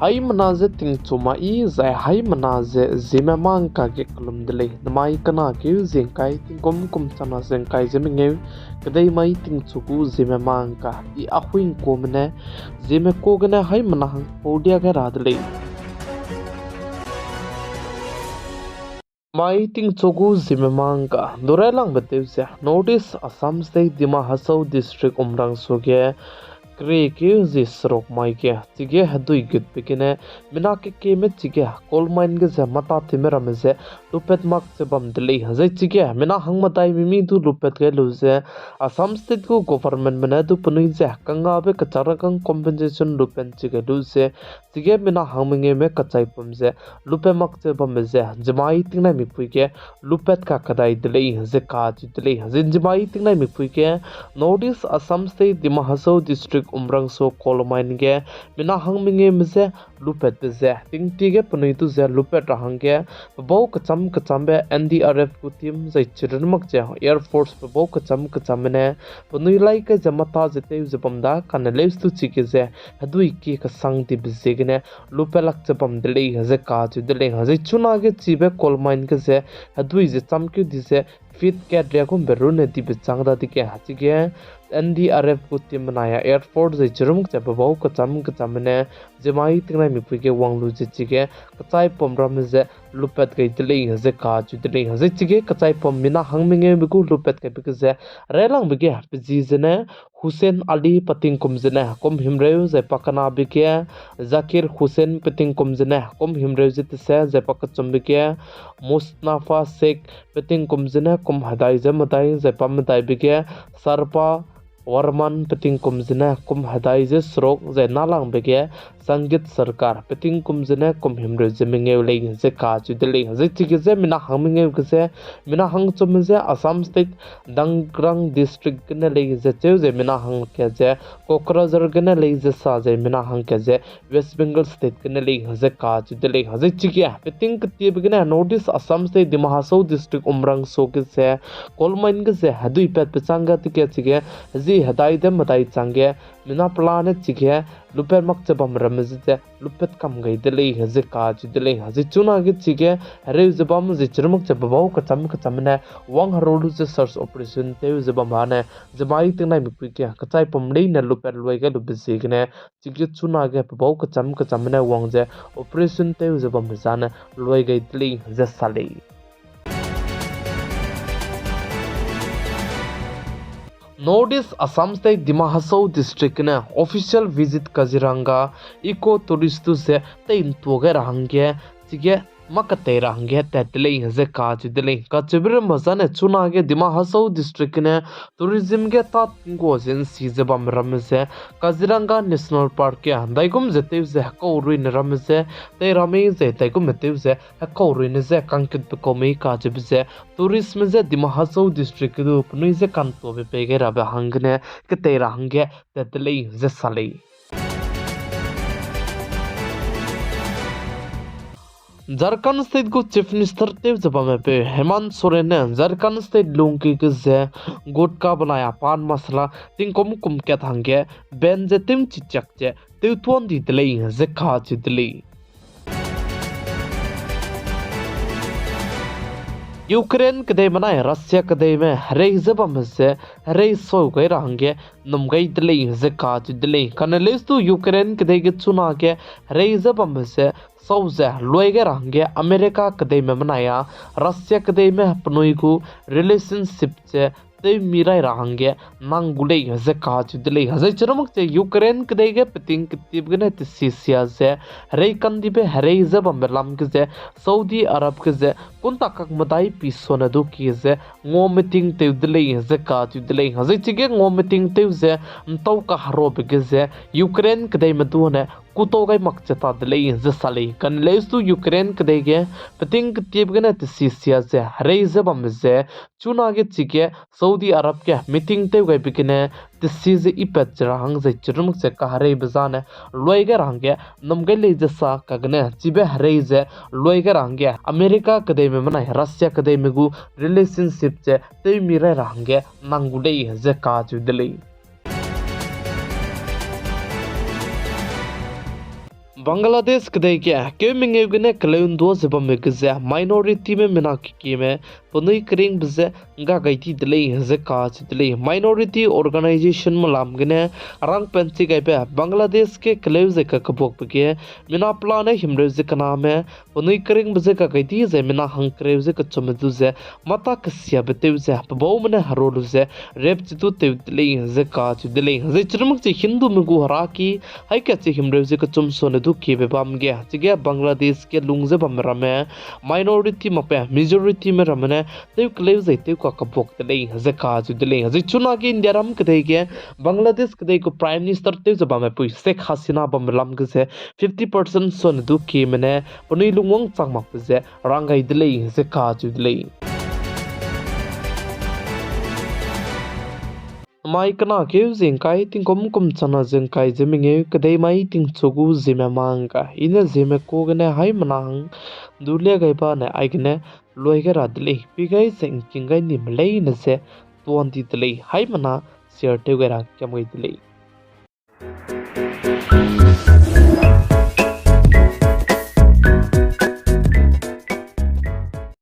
Hai manaze ting chuma I zai hai manaze Zeme ka ge kalum dele namai kana ke zengkai ting kum chana zengkai Zeme ngeu kadai mai ting chuku Zeme ka I Ahuibe Kuame Zeme ko gana hai manahang podia ga radle mai ting chogu Zeme ka dorelang betevse notice Assam state Dima Hasau district umrang soge Kre ke zisrok mai ke tige hadui gut pikine mina ke me tige coal mine ge za mata timera me ze lupet mak se bam dili hazai tige mina hangma dai mimi du lupet ge lu ze Assam state ko government mena du punui ze kanga be kachara kang compensation lupen tige lu ze tige mina hangmenge me kachai pum ze lupe mak se bam ze jamai tingna mi pui ke lupet ka kadai dili ze ka ji dili hazin jamai tingna mi pui ke notice Assam state Dima Hasau district umrang so kolmain ge mina hangminge mse lupet ze tingti ge punui tu ze lupet rahangge bo kacham be NDRF ku team zai chirmak je air force bo kacham ne punui lai ke jamata jete jabamda kan lews tu chike ze hadui ki ka sang ti bizegne lupelak chapam dele ze ka chu dele ze chuna ge chibe kolmain ge ze hadui je chamkyu di ze fit ke dragon berune di bichangda dike hachige NDRF ku team naya air force zai chirmuk chabau kacham ne jemai tingnai mi puike wanglu je chige kachai pomram ze lupet gai dile ze ka chu dile ze chige kachai pom mina hangminge biku lupet ke bik ze relang bige pji zene Hussein Ali pating kumzene kom himreu ze pakana bike Zakir Hussein pating kumzene kom himreu ze tse ze pakachum bike Mustafa Sheikh pating kumzene kom hadai ze madai ze pam dai bike Sarpa Warman peting kumzina kum hadai je srok je nalang bege Sanggit Sarkar peting kumzina kum himre je mingeu le je ka chu dele je chige je mina hangmingeu ge mina hang chum je Assam state Dangrang district ne le je cheu je mina hang ke je Kokrajhar ne le je sa je mina hang ke je West Bengal state ne le je ka chu dele je chige peting kti bege notice Assam state Dima Hasau district umrang so ke se kolmain ge je hadui pet pechanga tike chige ji hadai dem madai change mina planet chige luper mak chabam ramze lupet kam gai dele haze ka ji dele haze chuna ge chige hare zabam je chirmuk chabau kacham ne wang harodu je search operation te zabam hane jamai tingnai mi pike kachai pomlei na luper loi ge lubse gne chige chuna ge bau kacham ne wang je operation te zabam jane loi gai dele je sale Notice Assam state Dima Hasau district ne official visit Kaziranga eco tourist se tein toge rahangge chige makate rahangge tatle ze ka chidle ka chibir mazane chuna ge Dima Hasau district ne tourism ge ta ngo zen sizabam ramse Kaziranga national park ke daigum zete ze ko ruin ramse te rame ze daigum mete ze ko ruin ze kankit ko me ka chibze tourism ze Dima Hasau district du pnui ze kanto be pege rabe hangne ke te rahangge tatle ze sale Jharkhand state को chief minister तेव जबामे पे हेमंत सोरेन ने Jharkhand state lungi के जे गुटका बनाया पान मसला तिंग कुम क्या थांगे बेन जे तिम चिचक जे तेव तुन दी दले जे खा चिदली यूक्रेन कदे मनाए रशिया कदे में हरे जबम से हरे सो गए रहंगे नमगई दले जे खा चिदली कनलेस तो यूक्रेन कदे के चुना के हरे जबम से सौजे लोएगे रहंगे अमेरिका कदे में मनाया रशिया कदे में अपनोई को रिलेशनशिप से ते मिराई रहंगे नांगुले हजे का चुदले हजे चरमक से यूक्रेन कदे के पतिंग कितिबगने तिसिया से हरे कंदी पे हरे जब अमलम के से सऊदी अरब के से कुंता कक मदाई पिसोन दु की से ngो मीटिंग ते दले हजे का चुदले हजे चिगे ngो मीटिंग ते से तो का हरो के से यूक्रेन कदे में दुने कुतोgai makchata dele ze sale kan lestu Ukraine kdege peting tibgene tisia ze reize bamze chuna ge chike Saudi Arab ke meeting te gai bikine tisize ipet rang ze churmuk se kahare bazane loige range namge le ze sa kagne chibe reize loige range America kdai me mana Russia kdai me gu relationship che te mire range nangudei ze ka chudele Bangladesh कदे के मिंगे गने कलेउन दो जबम में गजे minority में मिना की में पनुई करिंग बजे गा गईती दले जे काच दले माइनॉरिटी ऑर्गेनाइजेशन मलाम गने रंग पेंसी गए पे बांग्लादेश के कलेउ जे का कबोक बगे मिना प्लाने हिमरे जे कना में पनुई करिंग बजे का गईती जे मिना हंग करेउ जे कचम जे मता कसिया बते जे बबो मने हरोल जे रेप चितु ते दले जे काच दले जे चरमक जे हिंदू में गु हरा की हाई के जे हिमरे जे कचम सोने की बेबाम गे चिगे बांग्लादेश के लुंगजे बम रमे माइनॉरिटी मपे मेजॉरिटी में रमने ते क्लेव जैते का कबोक तले जे काज दले जे चुना के इंडिया रम कदे के बांग्लादेश कदे को प्राइम मिनिस्टर ते जबा में पुई शेख हसीना बम लम गसे 50% सोन दु की मने पनुई लुंगोंग चांगमक जे रंगाई दले जे काज दले mai kana ke zingkai ting kom chana zingkai zeminge kadai mai ting chogu zime mangka ina zime ko gane hai manang dule gai ba ne ai gane loi ga radli pigai sing kingai nim lei na se 20 tlei hai mana share te ga ra kyam gai tlei